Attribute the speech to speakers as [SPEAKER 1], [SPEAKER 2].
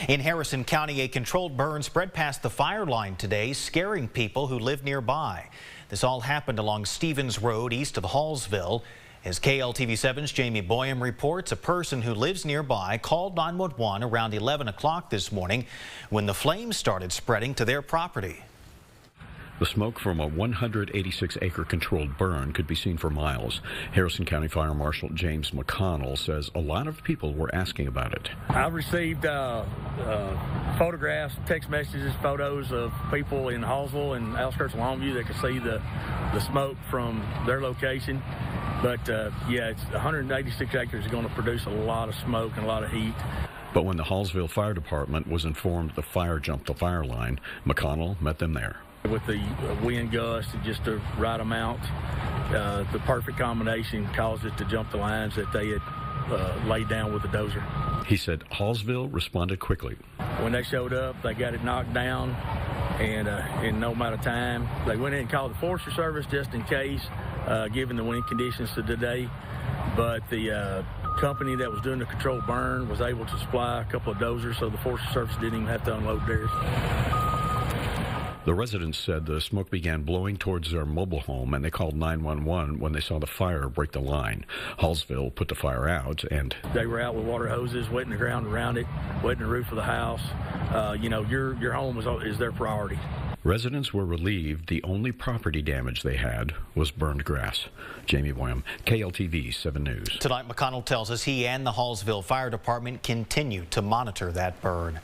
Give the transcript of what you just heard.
[SPEAKER 1] In Harrison County, a controlled burn spread past the fire line today, scaring people who live nearby. This all happened along Stevens Road east of Hallsville. As KLTV7's Jamie Boyum reports, a person who lives nearby called 911 around 11 o'clock this morning when the flames started spreading to their property.
[SPEAKER 2] The smoke from a 186-acre controlled burn could be seen for miles. Harrison County Fire Marshal James McConnell says a lot of people were asking about it.
[SPEAKER 3] I've received photographs, text messages, photos of people in Hallsville and outskirts of Longview that can see the smoke from their location. But yeah, it's 186 acres is going to produce a lot of smoke and a lot of heat.
[SPEAKER 2] But when the Hallsville Fire Department was informed the fire jumped the fire line, McConnell met them there.
[SPEAKER 3] With the wind gust and just the right amount, the perfect combination caused it to jump the lines that they had laid down with the dozer.
[SPEAKER 2] He said Hallsville responded quickly.
[SPEAKER 3] When they showed up, they got it knocked down, and in no amount of time, they went in and called the Forestry Service just in case, given the wind conditions of today. But the company that was doing the controlled burn was able to supply a couple of dozers, so the Forestry Service didn't even have to unload theirs.
[SPEAKER 2] The residents said the smoke began blowing towards their mobile home, and they called 911 when they saw the fire break the line. Hallsville put the fire out, and
[SPEAKER 3] they were out with water hoses, wetting the ground around it, wetting the roof of the house. You know, your home is their priority.
[SPEAKER 2] Residents were relieved the only property damage they had was burned grass. Jamie Boyum, KLTV 7 News.
[SPEAKER 1] Tonight, McConnell tells us he and the Hallsville Fire Department continue to monitor that burn.